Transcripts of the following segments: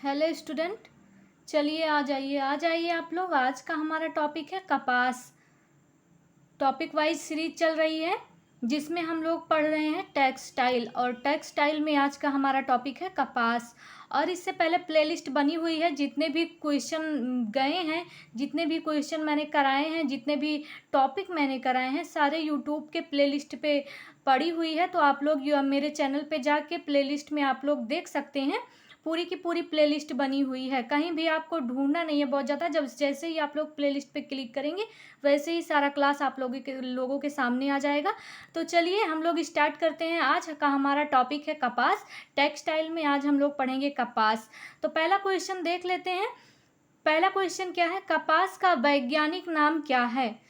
Hello student. चलिए आ जाइए आप लोग। आज का हमारा टॉपिक है कपास। टॉपिक वाइज सीरीज चल रही है जिसमें हम लोग पढ़ रहे हैं टेक्सटाइल, और टेक्सटाइल में आज का हमारा टॉपिक है कपास। और इससे पहले प्लेलिस्ट बनी हुई है, जितने भी क्वेश्चन गए हैं, जितने भी क्वेश्चन मैंने कराए हैं, जितने भी टॉपिक मैंने कराए हैं, सारे यूट्यूब के प्लेलिस्ट पे पड़ी हुई है। तो आप लोग मेरे चैनल पे जाके प्लेलिस्ट में आप लोग देख सकते हैं। पूरी की पूरी प्लेलिस्ट बनी हुई है, कहीं भी आपको ढूंढना नहीं है बहुत ज़्यादा। जब जैसे ही आप लोग प्लेलिस्ट पे क्लिक करेंगे वैसे ही सारा क्लास आप लोगों के सामने आ जाएगा। तो चलिए हम लोग स्टार्ट करते हैं। आज का हमारा टॉपिक है कपास। टेक्सटाइल में आज हम लोग पढ़ेंगे कपास। तो पहला क्वेश्चन देख लेते हैं। पहला क्वेश्चन क्या है, कपास का वैज्ञानिक नाम क्या है?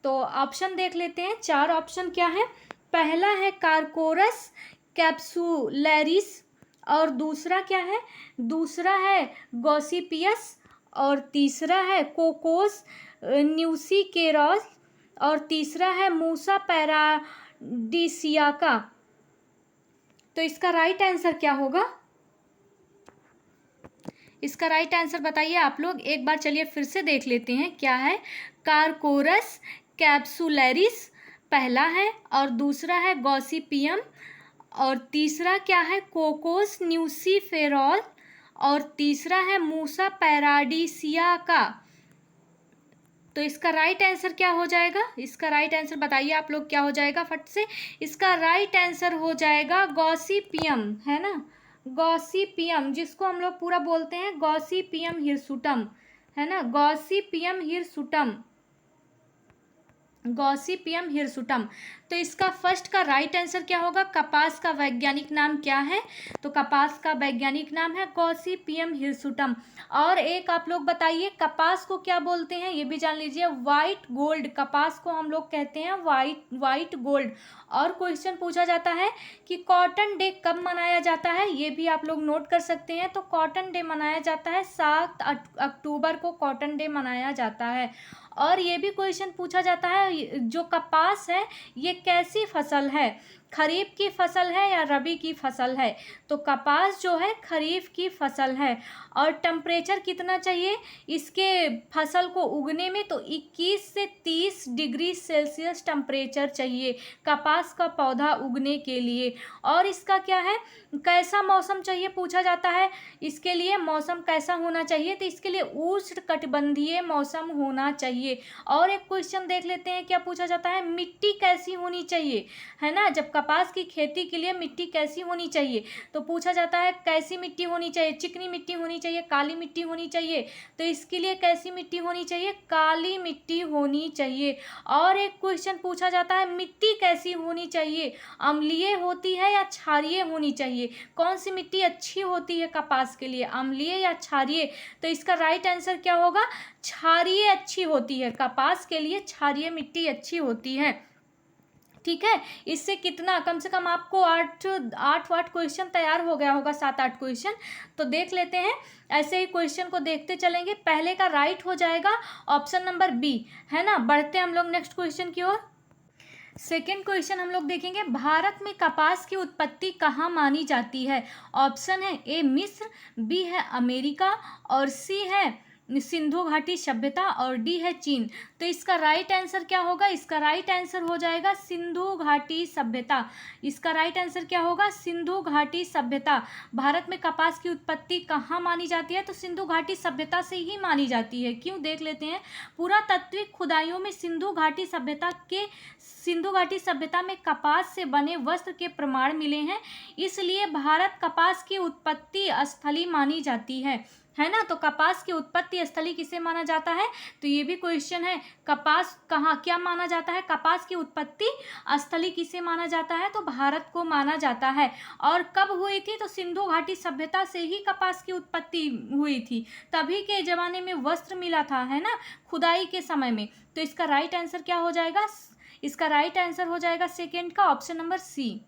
तो ऑप्शन देख लेते हैं। 4 ऑप्शन क्या है। पहला है कार्कोरस कैप्सुलैरिस, और दूसरा क्या है, दूसरा है गॉसिपियस, और तीसरा है कोकोस न्यूसिकेरॉस, और तीसरा है मूसा पैराडिसियाका। तो इसका राइट आंसर क्या होगा? इसका राइट आंसर बताइए आप लोग। एक बार चलिए फिर से देख लेते हैं क्या है। कार्कोरस कैप्सुलैरिस पहला है, और दूसरा है गॉसिपियम, और तीसरा क्या है कोकोस न्यूसीफेरॉल, और तीसरा है मूसा पैराडिसियाका। तो इसका राइट आंसर क्या हो जाएगा? इसका राइट आंसर बताइए आप लोग क्या हो जाएगा फट से। इसका राइट आंसर हो जाएगा गॉसिपियम, है ना। गॉसिपियम, जिसको हम लोग पूरा बोलते हैं गॉसिपियम हिरसुटम, है ना। Gossypium hirsutum, Gossypium hirsutum. तो इसका फर्स्ट का राइट आंसर क्या होगा? कपास का वैज्ञानिक नाम क्या है? तो कपास का वैज्ञानिक नाम है गॉसिपियम हिरसुटम। और एक आप लोग बताइए, कपास को क्या बोलते हैं ये भी जान लीजिए। वाइट गोल्ड, कपास को हम लोग कहते हैं वाइट गोल्ड। और क्वेश्चन पूछा जाता है कि कॉटन डे कब मनाया जाता है, ये भी आप लोग नोट कर सकते हैं। तो कॉटन डे मनाया जाता है 7 अक्टूबर को कॉटन डे मनाया जाता है। और ये भी क्वेश्चन पूछा जाता है, जो कपास है ये कैसी फसल है, खरीफ की फसल है या रबी की फसल है? तो कपास जो है खरीफ की फसल है। और टेम्परेचर कितना चाहिए इसके फसल को उगने में? तो 21 से 30 डिग्री सेल्सियस टेम्परेचर चाहिए कपास का पौधा उगने के लिए। और इसका क्या है, कैसा मौसम चाहिए पूछा जाता है। इसके लिए मौसम कैसा होना चाहिए? तो इसके लिए उष्णकटिबंधीय मौसम होना चाहिए। और एक क्वेश्चन देख लेते हैं, क्या पूछा जाता है, मिट्टी कैसी होनी चाहिए, है ना। जब कपास की खेती के लिए मिट्टी कैसी होनी चाहिए, तो पूछा जाता है कैसी मिट्टी होनी चाहिए, चिकनी मिट्टी होनी चाहिए, काली मिट्टी होनी चाहिए? तो इसके लिए कैसी मिट्टी होनी चाहिए? काली मिट्टी होनी चाहिए। और एक क्वेश्चन पूछा जाता है, मिट्टी कैसी होनी चाहिए, अम्लीय होती है या क्षारीय होनी चाहिए? कौन सी मिट्टी अच्छी होती है कपास के लिए, अम्लीय या क्षारीय? तो इसका राइट आंसर क्या होगा? क्षारीय अच्छी होती है, कपास के लिए क्षारीय मिट्टी अच्छी होती है। ठीक है। इससे कितना, कम से कम आपको 8 क्वेश्चन तैयार हो गया होगा, 7-8 क्वेश्चन। तो देख लेते हैं, ऐसे ही क्वेश्चन को देखते चलेंगे। पहले का राइट हो जाएगा ऑप्शन नंबर बी, है ना। बढ़ते हम लोग नेक्स्ट क्वेश्चन की ओर। सेकेंड क्वेश्चन हम लोग देखेंगे, भारत में कपास की उत्पत्ति कहाँ मानी जाती है? ऑप्शन है ए मिस्र, बी है अमेरिका, और सी है सिंधु घाटी सभ्यता, और डी है चीन। तो इसका राइट आंसर क्या होगा? इसका राइट आंसर हो जाएगा सिंधु घाटी सभ्यता। इसका राइट आंसर क्या होगा? सिंधु घाटी सभ्यता। भारत में कपास की उत्पत्ति कहाँ मानी जाती है? तो सिंधु घाटी सभ्यता से ही मानी जाती है। क्यों, देख लेते हैं। पुरातात्विक खुदाइयों में सिंधु घाटी सभ्यता में कपास से बने वस्त्र के प्रमाण मिले हैं, इसलिए भारत कपास की उत्पत्ति स्थली मानी जाती है ना। तो कपास की उत्पत्ति स्थली किसे माना जाता है? तो ये भी क्वेश्चन है, कपास कहाँ क्या माना जाता है, कपास की उत्पत्ति स्थली किसे माना जाता है? तो भारत को माना जाता है। और कब हुई थी? तो सिंधु घाटी सभ्यता से ही कपास की उत्पत्ति हुई थी। तभी के जमाने में वस्त्र मिला था, है ना, खुदाई के समय में। तो इसका राइट आंसर क्या हो जाएगा? इसका राइट आंसर हो जाएगा सेकेंड का option number C.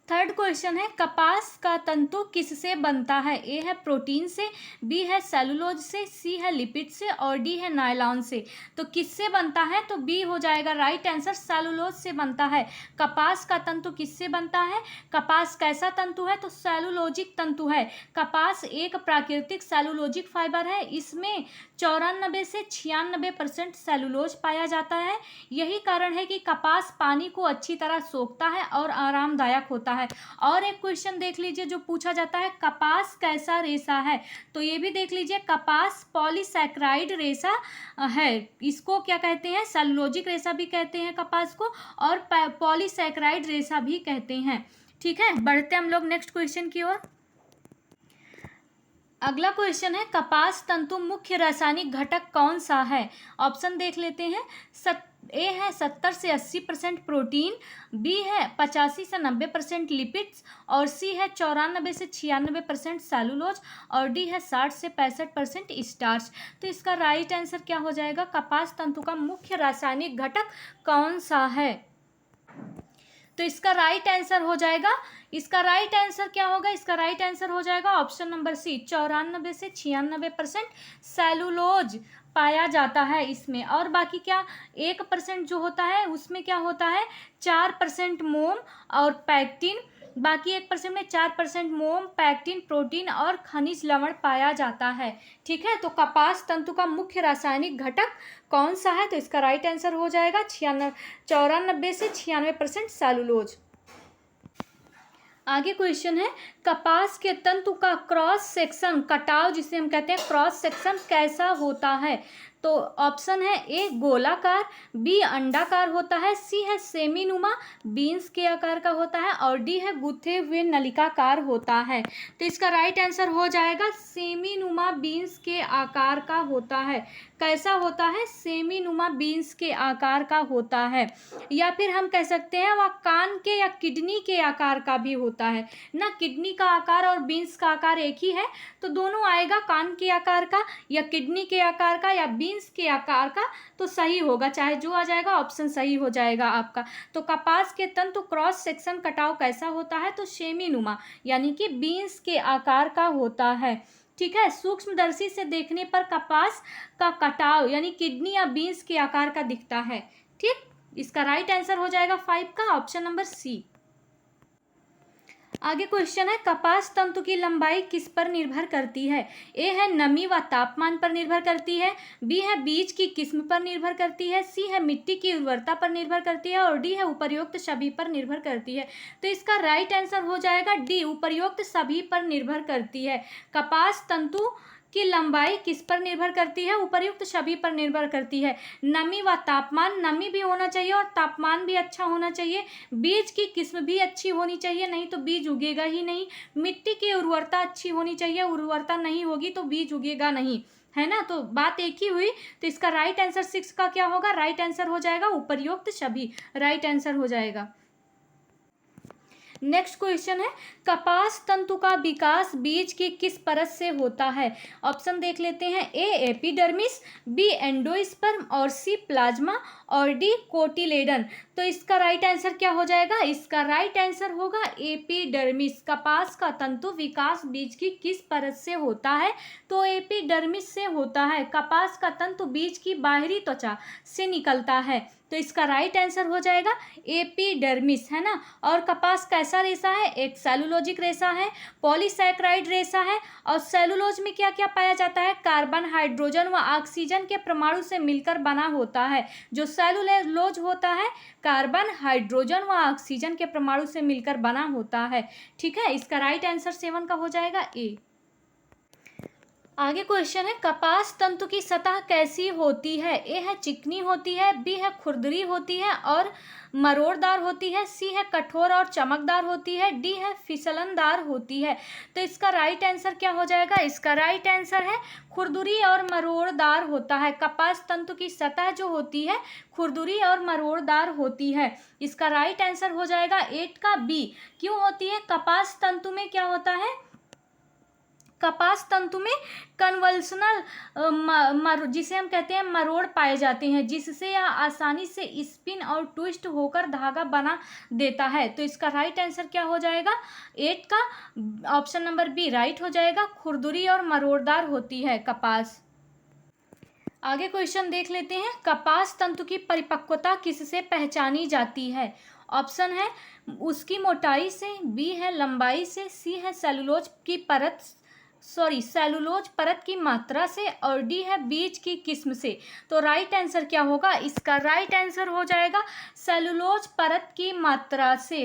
Third question है कपास का तंतु किससे बनता है? ए है प्रोटीन से, बी है सेलुलोज से, सी है लिपिड से और डी है नायलॉन से। तो किससे बनता है? तो बी हो जाएगा राइट आंसर, सेलुलोज से बनता है। कपास का तंतु किससे बनता है? कपास कैसा तंतु है? तो सेलुलोजिक तंतु है। कपास एक प्राकृतिक सेलुलोजिक फाइबर है। इसमें 94 से 96% सेलुलोज पाया जाता है। यही कारण है कि कपास पानी को अच्छी तरह सोखता है और आरामदायक होता है। और एक क्वेश्चन देख लीजिए जो पूछा जाता है, कपास कैसा रेशा है? तो ये भी देख लीजिए, कपास पॉलीसैकेराइड रेशा है। इसको क्या कहते हैं? सेलुलोजिक रेशा भी कहते हैं कपास को, और पॉलीसैकेराइड रेशा भी कहते हैं। ठीक है, बढ़ते हम लोग नेक्स्ट क्वेश्चन की ओर। अगला क्वेश्चन है कपास तंतु मुख्य रासायनिक घटक कौन सा है? ऑप्शन देख लेते हैं। ए है 70 से 80% प्रोटीन, बी है 85 से 90% लिपिड्स और सी है 94 से 96% सेलुलोज और डी है 60 से 65% स्टार्च। तो इसका राइट आंसर क्या हो जाएगा? कपास तंतु का मुख्य रासायनिक घटक कौन सा है? तो इसका राइट आंसर हो जाएगा, इसका राइट आंसर क्या होगा? इसका राइट आंसर हो जाएगा ऑप्शन नंबर सी, 94 से 96% सेलुलोज पाया जाता है इसमें। और बाकी क्या 1% जो होता है उसमें क्या होता है? 4% मोम और पैक्टिन। बाकी 1% में 4% मोम, पैक्टिन, प्रोटीन और खनिज लवण पाया जाता है। ठीक है, तो कपास तंतु का मुख्य रासायनिक घटक कौन सा है? तो इसका राइट आंसर हो जाएगा 94 से 96% सेलुलोज। आगे क्वेश्चन है कपास के तंतु का क्रॉस सेक्शन, कटाव जिसे हम कहते हैं क्रॉस सेक्शन, कैसा होता है? तो ऑप्शन है ए गोलाकार, बी अंडाकार होता है, सी है सेमीनुमा बीन्स के आकार का होता है और डी है गुथे हुए नलिकाकार होता है। तो इसका राइट आंसर हो जाएगा सेमीनुमा बीन्स के आकार का होता है। कैसा होता है? सेमीनुमा बीन्स के आकार का होता है। या फिर हम कह सकते हैं वह कान के या किडनी के आकार का भी होता है ना। किडनी का आकार और बीन्स का आकार एक ही है, तो दोनों आएगा, कान के आकार का या किडनी के आकार का या बीन्स के आकार का, तो सही होगा। चाहे जो आ जाएगा ऑप्शन सही हो जाएगा आपका। तो कपास के तंतु क्रॉस सेक्शन कटाव कैसा होता है? तो सेमीनुमा यानी कि बीन्स के आकार का होता है। ठीक है, सूक्ष्मदर्शी से देखने पर कपास का कटाव यानी किडनी या बीन्स के आकार का दिखता है। ठीक, इसका राइट आंसर हो जाएगा 5 का ऑप्शन नंबर सी। आगे क्वेश्चन है कपास तंतु की लंबाई किस पर निर्भर करती है? ए है नमी व तापमान पर निर्भर करती है, बी है बीज की किस्म पर निर्भर करती है, सी है मिट्टी की उर्वरता पर निर्भर करती है और डी है उपर्युक्त सभी पर निर्भर करती है। तो इसका राइट आंसर हो जाएगा डी, उपर्युक्त सभी पर निर्भर करती है। कपास तंतु की लंबाई किस पर निर्भर करती है? उपर्युक्त सभी पर निर्भर करती है। नमी व तापमान, नमी भी होना चाहिए और तापमान भी अच्छा होना चाहिए। बीज की किस्म भी अच्छी होनी चाहिए, नहीं तो बीज उगेगा ही नहीं। मिट्टी की उर्वरता अच्छी होनी चाहिए, उर्वरता नहीं होगी तो बीज उगेगा नहीं, है ना। तो बात एक ही हुई। तो इसका राइट आंसर 6 का क्या होगा? राइट आंसर हो जाएगा उपर्युक्त सभी, राइट आंसर हो जाएगा। नेक्स्ट क्वेश्चन है कपास तंतु का विकास बीज की किस परत से होता है? ऑप्शन देख लेते हैं। ए एपिडर्मिस, बी एंडोस्पर्म और सी प्लाज्मा और डी कोटिलेडन। तो इसका राइट आंसर क्या हो जाएगा? इसका राइट आंसर होगा एपिडर्मिस। कपास का तंतु विकास बीज की किस परत से होता है? तो एपिडर्मिस से होता है। कपास का तंतु बीज की बाहरी त्वचा से निकलता है, तो इसका राइट आंसर हो जाएगा एपिडर्मिस, है ना। और कपास कैसा रेशा है? एक सेलुलोजिक रेशा है, पॉलीसैकेराइड रेशा है। और सेलुलोज में क्या क्या पाया जाता है? कार्बन, हाइड्रोजन व ऑक्सीजन के परमाणु से मिलकर बना होता है। जो सेलुलोज होता है कार्बन, हाइड्रोजन व ऑक्सीजन के परमाणु से मिलकर बना होता है। ठीक है, इसका राइट आंसर 7 का हो जाएगा ए। आगे क्वेश्चन है कपास तंतु की सतह कैसी होती है? ए है चिकनी होती है, बी है खुरदरी होती है और मरोड़दार होती है, सी है कठोर और चमकदार होती है, डी है फिसलनदार होती है। तो इसका राइट आंसर क्या हो जाएगा? इसका राइट आंसर है खुरदरी और मरोड़दार होता है। कपास तंतु की सतह जो होती है खुरदरी और मरोड़दार होती है। इसका राइट आंसर हो जाएगा 8 का बी। क्यों होती है? कपास तंतु में क्या होता है? कपास तंतु में कन्वल्सनल जिसे हम कहते हैं मरोड़ पाए जाते हैं, जिससे यह आसानी से स्पिन और ट्विस्ट होकर धागा बना देता है। तो इसका राइट आंसर क्या हो जाएगा? 8 का ऑप्शन नंबर बी राइट हो जाएगा। खुरदुरी और मरोड़दार होती है कपास। आगे क्वेश्चन देख लेते हैं। कपास तंतु की परिपक्वता किससे पहचानी जाती है? ऑप्शन है उसकी मोटाई से, बी है लंबाई से, सी है सेलुलोज परत की मात्रा से, और डी है बीज की किस्म से। तो राइट आंसर क्या होगा? इसका राइट आंसर हो जाएगा सेलुलोज परत की मात्रा से,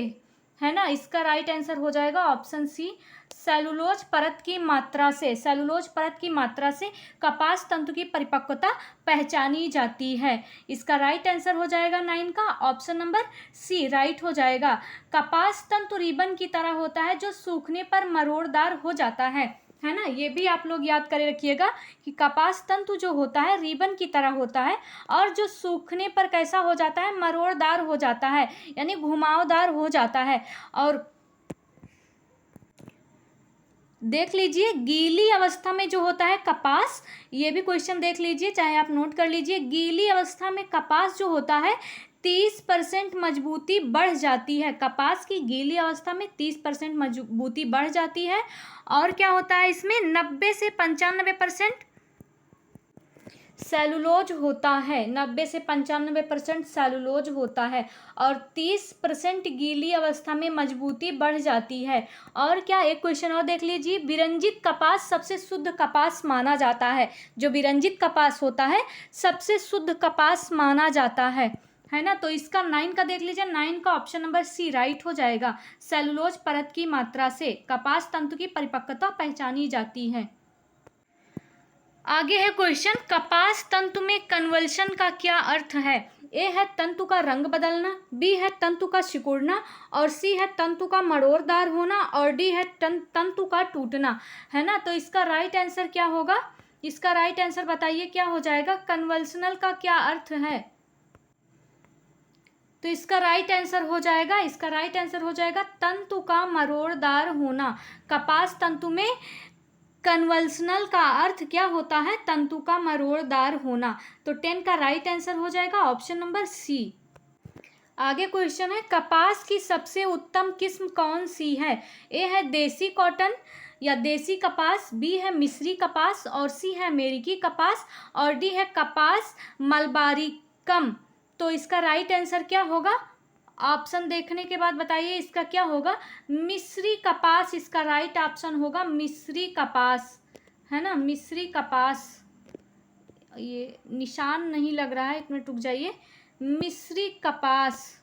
है ना। इसका राइट आंसर हो जाएगा ऑप्शन सी, सेलुलोज परत की मात्रा से। सेलुलोज परत की मात्रा से कपास तंतु की परिपक्वता पहचानी जाती है। इसका राइट आंसर हो जाएगा 9 का ऑप्शन नंबर सी राइट हो जाएगा। कपास तंतु रिबन की तरह होता है जो सूखने पर मरोड़दार हो जाता है ना। ये भी आप लोग याद करे रखिएगा कि कपास तंतु जो होता है रिबन की तरह होता है, और जो सूखने पर कैसा हो जाता है? मरोड़दार हो जाता है, यानी घुमावदार हो जाता है। और देख लीजिए गीली अवस्था में जो होता है कपास, ये भी क्वेश्चन देख लीजिए, चाहे आप नोट कर लीजिए। गीली अवस्था में कपास जो होता है 30% मजबूती बढ़ जाती है। कपास की गीली अवस्था में 30% मजबूती बढ़ जाती है। और क्या होता है इसमें? 90 से 95% सेलुलोज होता है। 90 से 95% सेलुलोज होता है, और 30% गीली अवस्था में मजबूती बढ़ जाती है। और क्या, एक क्वेश्चन और देख लीजिए। विरंजित कपास सबसे शुद्ध कपास माना जाता है। जो विरंजित कपास होता है सबसे शुद्ध कपास माना जाता है ना। तो इसका 9 का देख लीजिए। 9 का ऑप्शन नंबर सी राइट हो जाएगा। सेलुलोज परत की मात्रा से कपास तंतु की परिपक्वता पहचानी जाती है। आगे है क्वेश्चन, कपास तंतु में कन्वल्शन का क्या अर्थ है? ए है तंतु का रंग बदलना, बी है तंतु का सिकुड़ना, और सी है तंतु का मरोड़दार होना, और डी है तंतु का टूटना, है ना। तो इसका राइट आंसर क्या होगा? इसका राइट आंसर बताइए क्या हो जाएगा? कन्वल्शनल का क्या अर्थ है? तो इसका राइट आंसर हो जाएगा, इसका राइट आंसर हो जाएगा तंतु का मरोड़दार होना। कपास तंतु में कन्वल्शनल का अर्थ क्या होता है? तंतु का मरोड़दार होना। तो 10 का राइट आंसर हो जाएगा ऑप्शन नंबर सी। आगे क्वेश्चन है, कपास की सबसे उत्तम किस्म कौन सी है? ए है देसी कॉटन या देसी कपास, बी है मिस्री कपास, और सी है अमेरिकी कपास, और डी है कपास मलबारिकम। तो इसका राइट आंसर क्या होगा? ऑप्शन देखने के बाद बताइए इसका क्या होगा? मिस्री कपास इसका राइट ऑप्शन होगा। मिस्री कपास, है ना, मिस्री कपास। ये निशान नहीं लग रहा है, एक मिनट रुक जाइए। मिस्री कपास,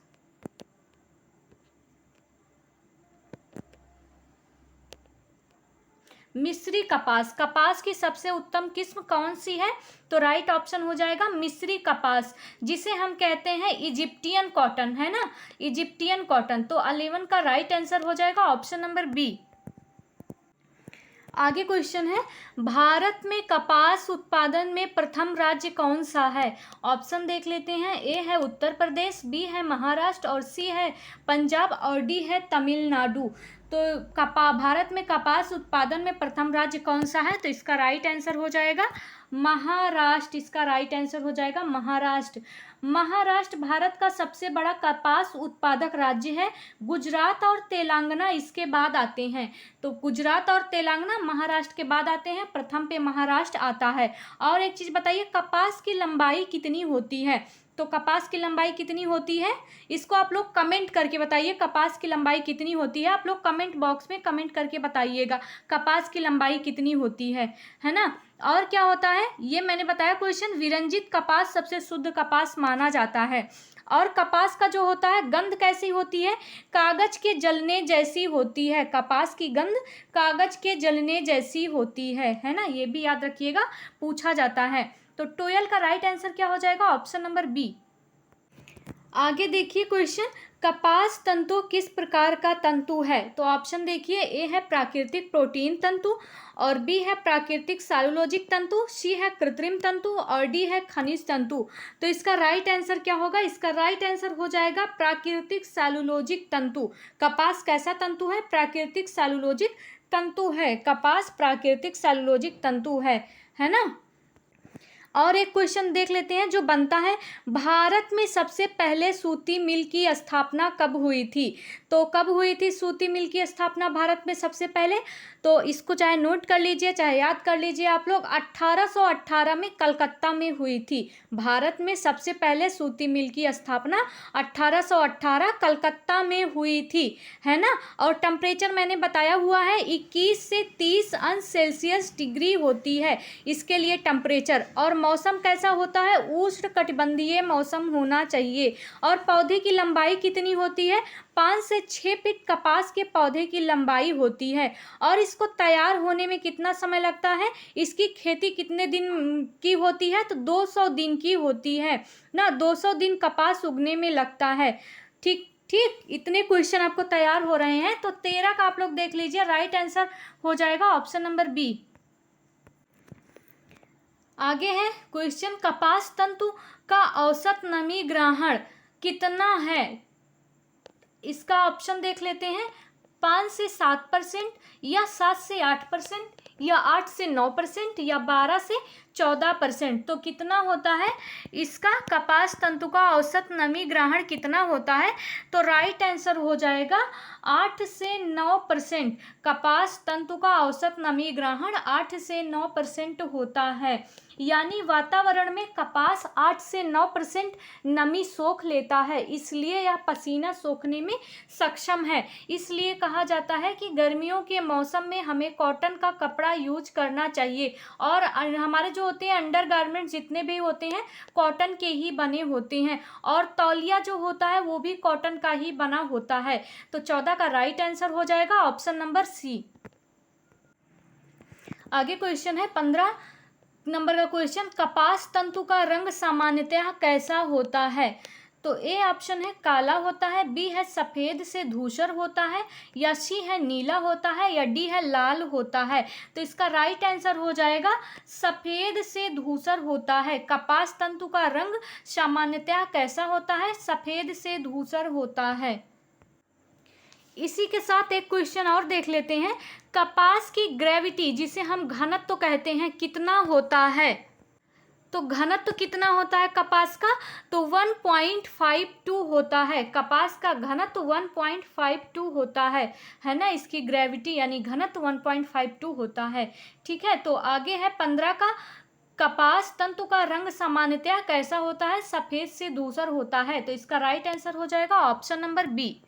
मिस्री कपास। कपास की सबसे उत्तम किस्म कौन सी है? तो राइट ऑप्शन हो जाएगा मिस्री कपास, जिसे हम कहते हैं इजिप्टियन कॉटन, है ना, इजिप्टियन कॉटन। तो 11 का राइट आंसर हो जाएगा ऑप्शन नंबर बी। आगे क्वेश्चन है, भारत में कपास उत्पादन में प्रथम राज्य कौन सा है? ऑप्शन देख लेते हैं। ए है उत्तर प्रदेश, बी है महाराष्ट्र, और सी है पंजाब, और डी है तमिलनाडु। तो भारत में कपास उत्पादन में प्रथम राज्य कौन सा है? तो इसका राइट आंसर हो जाएगा महाराष्ट्र। इसका राइट आंसर हो जाएगा महाराष्ट्र। महाराष्ट्र भारत का सबसे बड़ा कपास उत्पादक राज्य है। गुजरात और तेलंगाना इसके बाद आते हैं। तो गुजरात और तेलंगाना महाराष्ट्र के बाद आते हैं, प्रथम पे महाराष्ट्र आता है। और एक चीज बताइए, कपास की लंबाई कितनी होती है? तो कपास की लंबाई कितनी होती है, इसको आप लोग कमेंट करके बताइए। कपास की लंबाई कितनी होती है? आप लोग कमेंट बॉक्स में कमेंट करके बताइएगा कपास की लंबाई कितनी होती है ना। और क्या होता है, ये मैंने बताया क्वेश्चन। विरंजित कपास सबसे शुद्ध कपास माना जाता है। और कपास का जो होता है गंध कैसी होती है? कागज के जलने जैसी होती है। कपास की गंध कागज के जलने जैसी होती है ना। ये भी याद रखिएगा, पूछा जाता है। तो 12 का राइट आंसर क्या हो जाएगा? Option number B. आगे देखिए क्वेश्चन, कपास तंतु किस प्रकार का तंतु है? तो ऑप्शन देखिए। ए है प्राकृतिक प्रोटीन तंतु, और बी है प्राकृतिक सेलुलोजिक तंतु, सी है कृत्रिम तंतु, और डी है खनिज तंतु। तो इसका राइट आंसर क्या होगा? इसका राइट आंसर हो जाएगा प्राकृतिक सेलुलोजिक तंतु। कपास कैसा तंतु है? प्राकृतिक सेलुलोजिक तंतु है, कपास प्राकृतिक सेलुलोजिक तंतु है ना। और एक क्वेश्चन देख लेते हैं जो बनता है, भारत में सबसे पहले सूती मिल की स्थापना कब हुई थी। तो कब हुई थी सूती मिल की स्थापना भारत में सबसे पहले, तो इसको चाहे नोट कर लीजिए चाहे याद कर लीजिए आप लोग, 1818 में कलकत्ता में हुई थी। भारत में सबसे पहले सूती मिल की स्थापना 1818 कलकत्ता में हुई थी, है ना। और टेम्परेचर मैंने बताया हुआ है 21 से 30 अंश सेल्सियस डिग्री होती है इसके लिए टेम्परेचर। और मौसम कैसा होता है, उष्ण कटिबंधीय मौसम होना चाहिए। और पौधे की लंबाई कितनी होती है, 5 से 6 फीट कपास के पौधे की लंबाई होती है। और इसको तैयार होने में कितना समय लगता है, इसकी खेती कितने दिन की होती है, तो 200 दिन की होती है ना। 200 दिन कपास उगने में लगता है। ठीक ठीक, इतने क्वेश्चन आपको तैयार हो रहे हैं। तो 13 का आप लोग देख लीजिए, राइट आंसर हो जाएगा ऑप्शन नंबर बी। आगे है क्वेश्चन, कपास तंतु का औसत नमी ग्रहण कितना है। इसका ऑप्शन देख लेते हैं, 5 से 7% या 7 से 8% या 8 से 9% या 12 से 14%। तो कितना होता है इसका, कपास तंतु का औसत नमी ग्रहण कितना होता है, तो राइट आंसर हो जाएगा 8 से 9%। कपास तंतु का औसत नमी ग्रहण 8 से 9% होता है। यानी वातावरण में कपास 8 से 9% नमी सोख लेता है, इसलिए यह पसीना सोखने में सक्षम है। इसलिए कहा जाता है कि गर्मियों के मौसम में हमें कॉटन का कपड़ा यूज करना चाहिए। और हमारे जो होते हैं अंडरगारमेंट्स जितने भी होते हैं कॉटन के ही बने होते हैं। और तौलिया जो होता है वो भी कॉटन का ही बना होता है। तो 14 का राइट आंसर हो जाएगा ऑप्शन नंबर सी। आगे क्वेश्चन है 15 नंबर का क्वेश्चन, कपास तंतु का रंग सामान्यतः कैसा होता है। तो ए ऑप्शन है काला होता है, बी है सफ़ेद से धूसर होता है, या सी है नीला होता है, या डी है लाल होता है। तो इसका राइट आंसर हो जाएगा सफ़ेद से धूसर होता है। कपास तंतु का रंग सामान्यतः कैसा होता है, सफ़ेद से धूसर होता है। इसी के साथ एक क्वेश्चन और देख लेते हैं, कपास की ग्रेविटी जिसे हम घनत्व कहते हैं कितना होता है। तो घनत्व कितना होता है कपास का, तो 1.52 होता है। कपास का घनत्व 1.52 होता है ना। इसकी ग्रेविटी यानी घनत्व 1.52 होता है। ठीक है, तो आगे है 15 का, कपास तंतु का रंग सामान्यतः कैसा होता है, सफ़ेद से धूसर होता है। तो इसका राइट आंसर हो जाएगा ऑप्शन नंबर बी।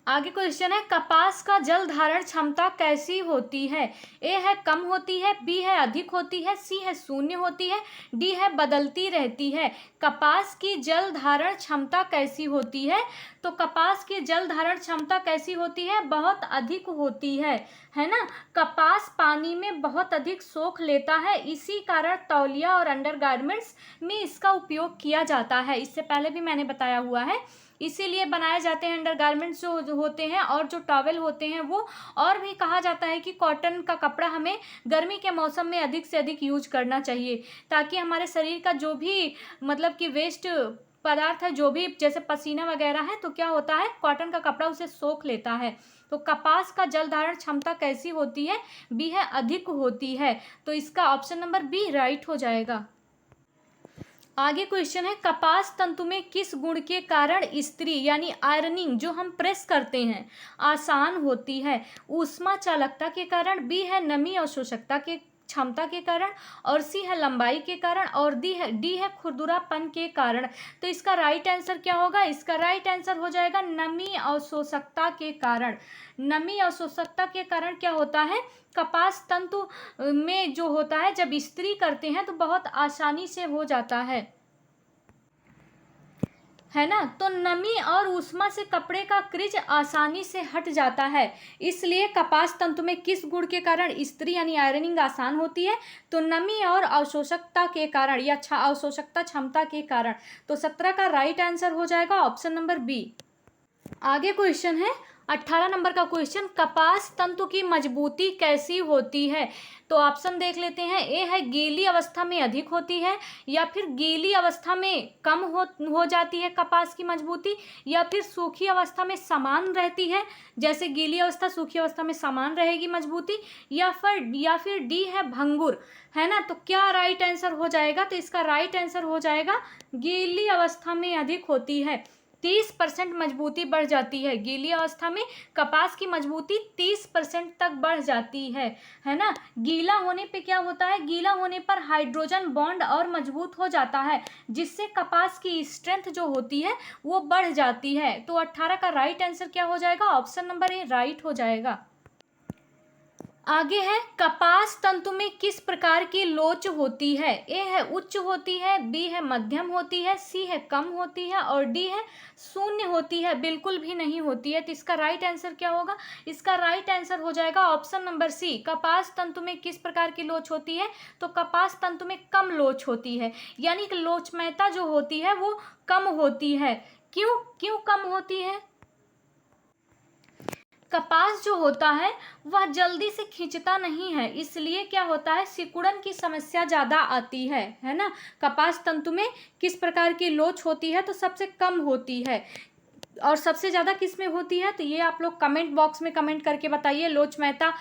आगे क्वेश्चन है, कपास का जल धारण क्षमता कैसी होती है। ए है कम होती है, बी है अधिक होती है, सी है शून्य होती है, डी है बदलती रहती है। कपास की जल धारण क्षमता कैसी होती है, तो कपास की जल धारण क्षमता कैसी होती है, बहुत अधिक होती है ना। कपास पानी में बहुत अधिक सोख लेता है, इसी कारण तौलिया और अंडरगारमेंट्स में इसका उपयोग किया जाता है। इससे पहले भी मैंने बताया हुआ है, इसीलिए बनाए जाते हैं अंडरगारमेंट्स जो होते हैं। और जो टॉवेल होते हैं वो, और भी कहा जाता है कि कॉटन का कपड़ा हमें गर्मी के मौसम में अधिक से अधिक यूज करना चाहिए, ताकि हमारे शरीर का जो भी मतलब कि वेस्ट पदार्थ है, जो भी जैसे पसीना वगैरह है, तो क्या होता है कॉटन का कपड़ा उसे सोख लेता है। तो कपास का जल धारण क्षमता कैसी होती है, बी है अधिक होती है। तो इसका ऑप्शन नंबर बी राइट हो जाएगा। आगे क्वेश्चन है, कपास तंतु में किस गुण के कारण इस्त्री यानी आयरनिंग जो हम प्रेस करते हैं आसान होती है। ऊष्मा चालकता के कारण, बी है नमी और शोषकता के क्षमता के कारण, और सी है लंबाई के कारण, और डी है खुरदुरापन के कारण। तो इसका राइट आंसर क्या होगा, इसका राइट आंसर हो जाएगा नमी और शोषकता के कारण। नमी और शोषकता के कारण क्या होता है, कपास तंतु में जो होता है जब इस्त्री करते हैं तो बहुत आसानी से हो जाता है ना। तो नमी और ऊष्मा से कपड़े का क्रिज आसानी से हट जाता है, इसलिए कपास तंतु में किस गुण के कारण इस्त्री यानी आयरनिंग आसान होती है, तो नमी और अवशोषकता के कारण या अवशोषकता क्षमता के कारण। तो 17 का राइट आंसर हो जाएगा ऑप्शन नंबर बी। आगे क्वेश्चन है, 18 नंबर का क्वेश्चन, कपास तंतु की मजबूती कैसी होती है? तो ऑप्शन देख लेते हैं। ए है गीली अवस्था में अधिक होती है, या फिर गीली अवस्था में कम हो जाती है कपास की मजबूती, या फिर सूखी अवस्था में समान रहती है, जैसे गीली अवस्था सूखी अवस्था में समान रहेगी मजबूती, या फिर डी है भंगुर, है ना। तो क्या राइट आंसर हो जाएगा? तो इसका राइट आंसर हो जाएगा गीली अवस्था में अधिक होती है, 30% मजबूती बढ़ जाती है। गीली अवस्था में कपास की मजबूती 30% तक बढ़ जाती है ना। गीला होने पे क्या होता है? गीला होने पर हाइड्रोजन बॉन्ड और मजबूत हो जाता है, जिससे कपास की स्ट्रेंथ जो होती है वो बढ़ जाती है। तो 18 का राइट आंसर क्या हो जाएगा? ऑप्शन नंबर ए राइट हो जाएगा। आगे है, कपास तंतु में किस प्रकार की लोच होती है? ए है उच्च होती है, बी है मध्यम होती है, सी है कम होती है, और डी है शून्य होती है, बिल्कुल भी नहीं होती है। तो इसका राइट आंसर क्या होगा? इसका राइट आंसर हो जाएगा ऑप्शन नंबर सी। कपास तंतु में किस प्रकार की लोच होती है? तो कपास तंतु में कम लोच होती है, यानी कि लोचमयता जो होती है वो कम होती है। क्यों क्यों कम होती है? कपास जो होता है वह जल्दी से खींचता नहीं है, इसलिए क्या होता है, सिकुड़न की समस्या ज़्यादा आती है ना। कपास तंतु में किस प्रकार की लोच होती है? तो सबसे कम होती है, और सबसे ज़्यादा किस में होती है? तो ये आप लोग कमेंट बॉक्स में कमेंट करके बताइए। लोचमयता,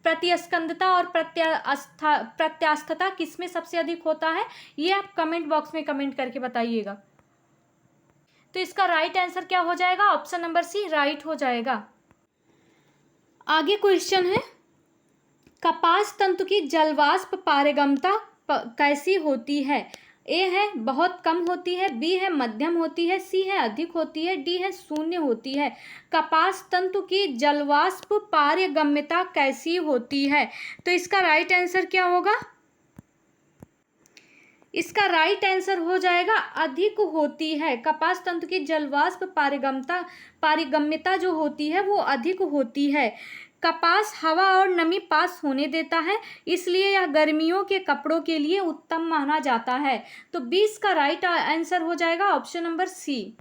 प्रतिस्कंदता और प्रत्यास्थता किस में सबसे अधिक होता है? ये आप कमेंट बॉक्स में कमेंट करके बताइएगा। तो इसका राइट आंसर क्या हो जाएगा? ऑप्शन नंबर सी राइट हो जाएगा। आगे क्वेश्चन है, कपास तंतु की जलवाष्प पारगम्यता कैसी होती है? ए है बहुत कम होती है, बी है मध्यम होती है, सी है अधिक होती है, डी है शून्य होती है। कपास तंतु की जलवाष्प पारगम्यता कैसी होती है? तो इसका राइट आंसर क्या होगा? इसका राइट आंसर हो जाएगा अधिक होती है। कपास तंतु की जलवाष्प पारगम्यता जो होती है वो अधिक होती है। कपास हवा और नमी पास होने देता है, इसलिए यह गर्मियों के कपड़ों के लिए उत्तम माना जाता है। तो 20 का राइट आंसर हो जाएगा ऑप्शन नंबर सी।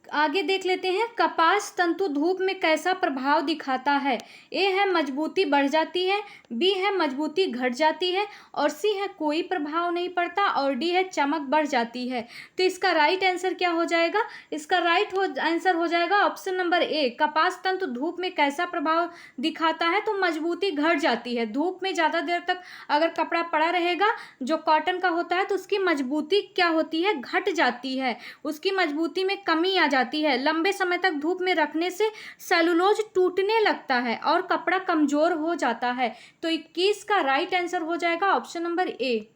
आगे देख लेते हैं, कपास तंतु धूप में कैसा प्रभाव दिखाता है? ए है मजबूती बढ़ जाती है, बी है मजबूती घट जाती है, और सी है कोई प्रभाव नहीं पड़ता, और डी है चमक बढ़ जाती है। तो इसका राइट आंसर क्या हो जाएगा? इसका राइट आंसर हो जाएगा ऑप्शन नंबर ए। कपास तंतु धूप में कैसा प्रभाव दिखाता है? तो मजबूती घट जाती है। धूप में ज़्यादा देर तक अगर कपड़ा पड़ा रहेगा जो कॉटन का होता है तो उसकी मजबूती क्या होती है? घट जाती है, उसकी मजबूती में कमी आ जाती है। लंबे समय तक धूप में रखने से सेलुलोज टूटने लगता है और कपड़ा कमजोर हो जाता है। तो 21 का राइट आंसर हो जाएगा ऑप्शन नंबर ए।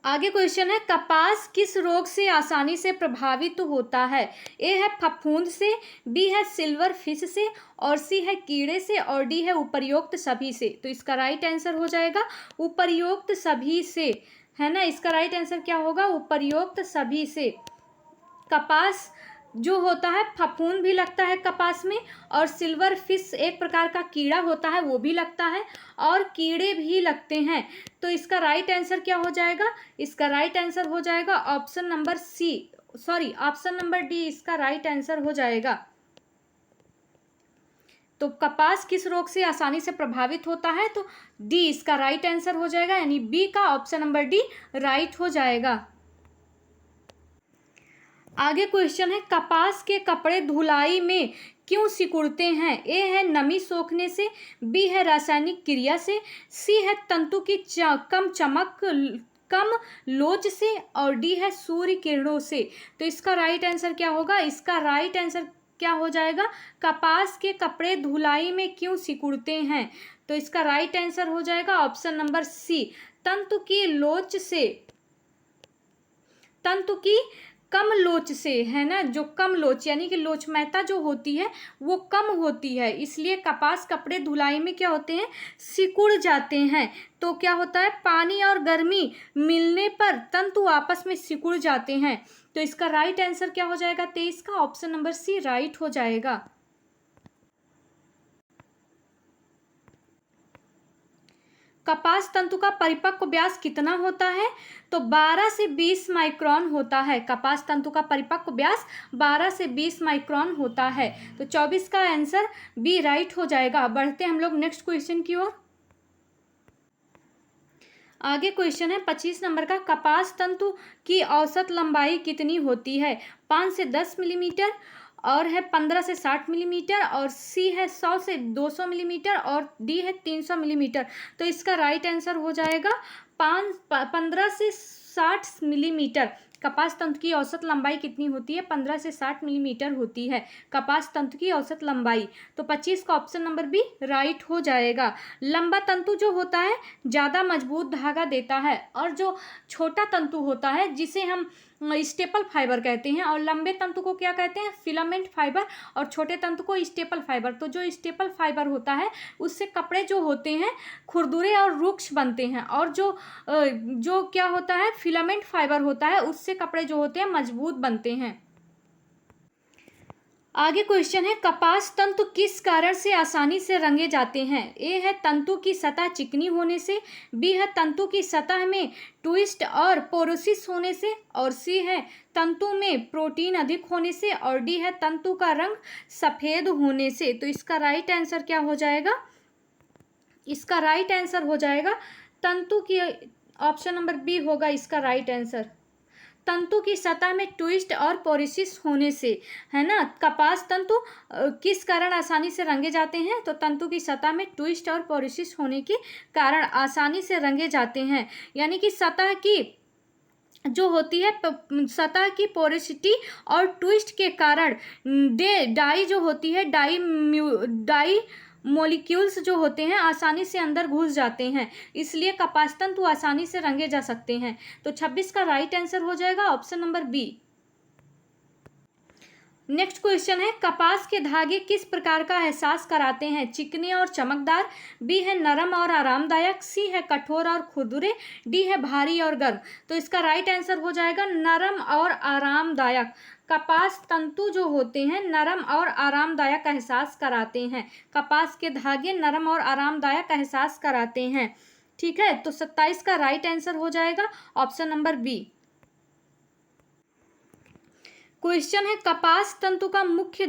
आगे क्वेश्चन है, कपास किस रोग से आसानी से प्रभावित होता है? ए है फफूंद से, बी है सिल्वर फिश से, और सी है कीड़े से, और डी है उपर्युक्त सभी से। तो इसका राइट आंसर हो जाएगा उपर्युक्त सभी से, है ना। इसका राइट आंसर क्या होगा? उपर्युक्त सभी से। कपास जो होता है फफूंद भी लगता है कपास में, और सिल्वर फिश एक प्रकार का कीड़ा होता है वो भी लगता है, और कीड़े भी लगते हैं। तो इसका राइट आंसर क्या हो जाएगा? इसका राइट आंसर हो जाएगा option number option number D इसका राइट आंसर हो जाएगा। तो कपास किस रोग से आसानी से प्रभावित होता है? तो डी इसका राइट आंसर हो जाएगा, यानी बी का ऑप्शन नंबर डी राइट हो जाएगा। आगे क्वेश्चन है, कपास के कपड़े धुलाई में क्यों सिकुड़ते हैं? ए है नमी सोखने से, बी है रासायनिक क्रिया से, सी है तंतु की कम लोच से, और डी है सूर्य किरणों से। तो इसका राइट आंसर क्या होगा? इसका राइट आंसर क्या हो जाएगा? कपास के कपड़े धुलाई में क्यों सिकुड़ते हैं? तो इसका राइट आंसर हो जाएगा ऑप्शन नंबर सी, तंतु की लोच से, तंतु की कम लोच से, है ना। जो कम लोच यानी कि लोचमयता जो होती है वो कम होती है, इसलिए कपास कपड़े धुलाई में क्या होते हैं? सिकुड़ जाते हैं। तो क्या होता है? पानी और गर्मी मिलने पर तंतु आपस में सिकुड़ जाते हैं। तो इसका राइट आंसर क्या हो जाएगा? 23 का ऑप्शन नंबर सी राइट हो जाएगा। कपास तंतु का परिपक्व व्यास कितना होता है? तो 12 से 20 माइक्रोन होता है। कपास तंतु का परिपक्व व्यास 12 से 20 माइक्रोन होता है। तो 24 का आंसर बी राइट हो जाएगा। बढ़ते हम लोग नेक्स्ट क्वेश्चन की ओर। आगे क्वेश्चन है 25 नंबर का, कपास तंतु की औसत लंबाई कितनी होती है? 5 से 10 मिलीमीटर, और है 15 से 60 मिलीमीटर, और सी है 100 से 200 मिलीमीटर, और डी है 300 मिलीमीटर। तो इसका राइट आंसर हो जाएगा 15 से 60 मिलीमीटर। कपास तंतु की औसत लंबाई कितनी होती है? 15 से 60 मिलीमीटर होती है कपास तंतु की औसत लंबाई। तो 25 का ऑप्शन नंबर बी राइट हो जाएगा। लंबा तंतु जो होता है ज़्यादा मजबूत धागा देता है, और जो छोटा तंतु होता है जिसे हम स्टेपल फाइबर कहते हैं, और लंबे तंतु को क्या कहते हैं? फिलामेंट फाइबर, और छोटे तंतु को स्टेपल फाइबर। तो जो स्टेपल फाइबर होता है उससे कपड़े जो होते हैं खुरदुरे और रुक्ष बनते हैं, और जो क्या होता है, फिलामेंट फाइबर होता है, उससे कपड़े जो होते हैं मजबूत बनते हैं। आगे क्वेश्चन है, कपास तंतु किस कारण से आसानी से रंगे जाते हैं? ए है तंतु की सतह चिकनी होने से, बी है तंतु की सतह में ट्विस्ट और पोरोसिस होने से, और सी है तंतु में प्रोटीन अधिक होने से, और डी है तंतु का रंग सफेद होने से। तो इसका राइट आंसर क्या हो जाएगा? इसका राइट आंसर हो जाएगा तंतु की, ऑप्शन नंबर बी होगा इसका राइट आंसर। तंतु की सतह में ट्विस्ट और पोरोसिस होने से, है ना। कपास तंतु किस कारण आसानी से रंगे जाते हैं? तो तंतु की सतह में ट्विस्ट और पोरोसिस होने के कारण आसानी से रंगे जाते हैं। यानी कि सतह की जो होती है, सतह की पोरोसिटी और ट्विस्ट के कारण डाई जो होती है, डाई मॉलिक्यूल्स जो होते हैं आसानी से अंदर घुस जाते हैं, इसलिए कपास तंतु आसानी से रंगे जा सकते हैं। तो 26 का राइट आंसर हो जाएगा option number B. Next question है, कपास के धागे किस प्रकार का एहसास कराते हैं? चिकने और चमकदार, बी है नरम और आरामदायक, सी है कठोर और खुरदुरे, डी है भारी और गर्म। तो इसका राइट आंसर हो जाएगा नरम और आरामदायक। कपास तंतु जो होते हैं नरम और आरामदायक एहसास कराते हैं। कपास के धागे नरम और आरामदायक एहसास कराते हैं। ठीक है, तो 27 का राइट आंसर हो जाएगा ऑप्शन नंबर बी। क्वेश्चन है, कपास तंतु का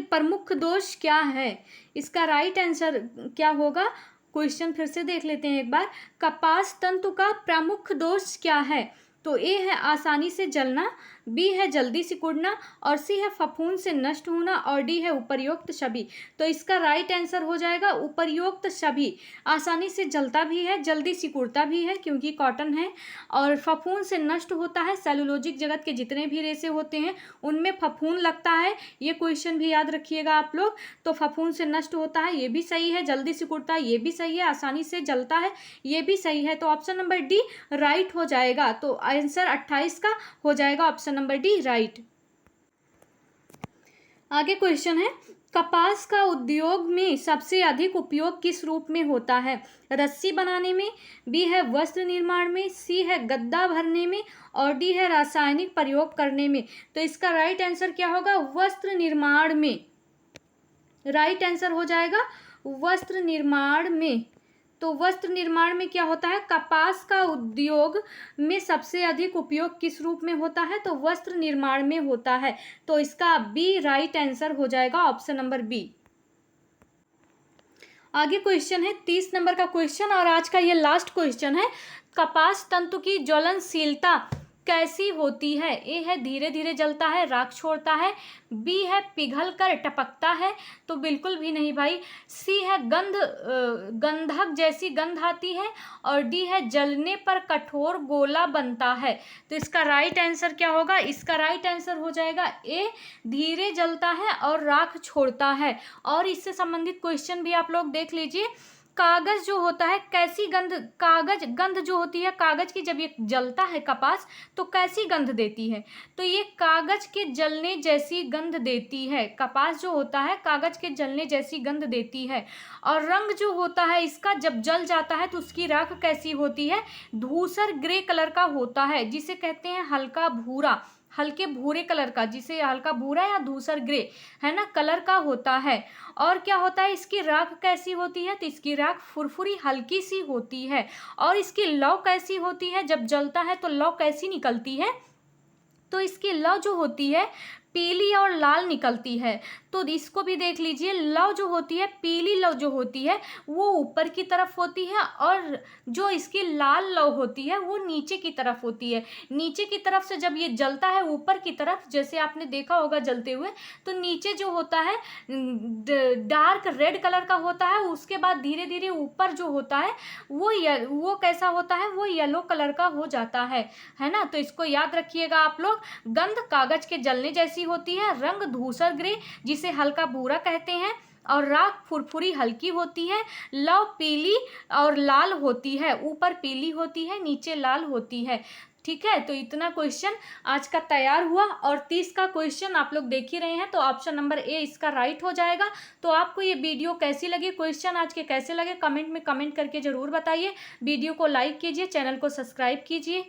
प्रमुख दोष क्या है? इसका राइट आंसर क्या होगा? क्वेश्चन फिर से देख लेते हैं एक बार। कपास तंतु का प्रमुख दोष क्या है? तो ए है आसानी से जलना, बी है जल्दी सिकुड़ना, और सी है फफूंद से नष्ट होना, और डी है उपर्युक्त सभी। तो इसका राइट आंसर हो जाएगा उपर्युक्त सभी। आसानी से जलता भी है, जल्दी सिकुड़ता भी है क्योंकि कॉटन है, और फफूंद से नष्ट होता है। सेलुलोजिक जगत के जितने भी रेशे होते हैं उनमें फफूंद लगता है, ये क्वेश्चन भी याद रखिएगा आप लोग। तो फफूंद से नष्ट होता है, ये भी सही है। जल्दी सिकुड़ता है, ये भी सही है। आसानी से जलता है, ये भी सही है। तो ऑप्शन नंबर डी राइट हो जाएगा। तो आंसर 28 का हो जाएगा ऑप्शन नंबर डी राइट। आगे क्वेश्चन है, कपास का उद्योग में सबसे अधिक उपयोग किस रूप में होता है? रस्सी बनाने में, बी है वस्त्र निर्माण में, सी है गद्दा भरने में, और डी है रासायनिक प्रयोग करने में। तो इसका राइट आंसर क्या होगा? वस्त्र निर्माण में। राइट आंसर हो जाएगा वस्त्र निर्माण में। तो वस्त्र निर्माण में क्या होता है? कपास का उद्योग में सबसे अधिक उपयोग किस रूप में होता है? तो वस्त्र निर्माण में होता है। तो इसका बी राइट आंसर हो जाएगा ऑप्शन नंबर बी। आगे क्वेश्चन है 30 नंबर का क्वेश्चन, और आज का ये लास्ट क्वेश्चन है। कपास तंतु की ज्वलनशीलता कैसी होती है? ए है धीरे धीरे जलता है, राख छोड़ता है, बी है पिघल कर टपकता है, तो बिल्कुल भी नहीं भाई। सी है गंधक जैसी गंध आती है, और डी है जलने पर कठोर गोला बनता है। तो इसका राइट आंसर क्या होगा? इसका राइट आंसर हो जाएगा ए, धीरे जलता है और राख छोड़ता है। और इससे संबंधित क्वेश्चन भी आप लोग देख लीजिए। कागज जो होता है कैसी गंध, गंध जो होती है कागज की, जब ये जलता है कपास तो कैसी गंध देती है? तो ये कागज के जलने जैसी गंध देती है। कपास जो होता है कागज के जलने जैसी गंध देती है। और रंग जो होता है इसका, जब जल जाता है तो उसकी राख कैसी होती है? धूसर ग्रे कलर का होता है, जिसे कहते हैं हल्का भूरा। हल्के भूरे कलर का, जिसे हल्का भूरा या धूसर ग्रे है ना कलर का होता है। और क्या होता है, इसकी राख कैसी होती है, तो इसकी राख फुरफुरी हल्की सी होती है। और इसकी लौ कैसी होती है, जब जलता है तो लौ कैसी निकलती है, तो इसकी लौ जो होती है पीली और लाल निकलती है। तो इसको भी देख लीजिए, लौ जो होती है, पीली लौ जो होती है वो ऊपर की तरफ होती है, और जो इसकी लाल लौ होती है वो नीचे की तरफ होती है। नीचे की तरफ से जब ये जलता है ऊपर की तरफ, जैसे आपने देखा होगा जलते हुए, तो नीचे जो होता है डार्क रेड कलर का होता है, उसके बाद धीरे धीरे ऊपर जो होता है वो कैसा होता है, वो येलो कलर का हो जाता है ना। तो इसको याद रखिएगा आप लोग। गंध कागज के जलने जैसी होती है, रंग धूसर ग्रे जिसे हल्का भूरा कहते हैं, और राख फुरफुरी हल्की होती है, लौ पीली और लाल होती है, ऊपर पीली होती है नीचे लाल होती है। ठीक है, तो इतना क्वेश्चन आज का तैयार हुआ, और 30 का क्वेश्चन आप लोग देख ही रहे हैं, तो ऑप्शन नंबर ए इसका राइट हो जाएगा। तो आपको ये वीडियो कैसी लगी, क्वेश्चन आज के कैसे लगे, कमेंट में कमेंट करके जरूर बताइए। वीडियो को लाइक कीजिए, चैनल को सब्सक्राइब कीजिए।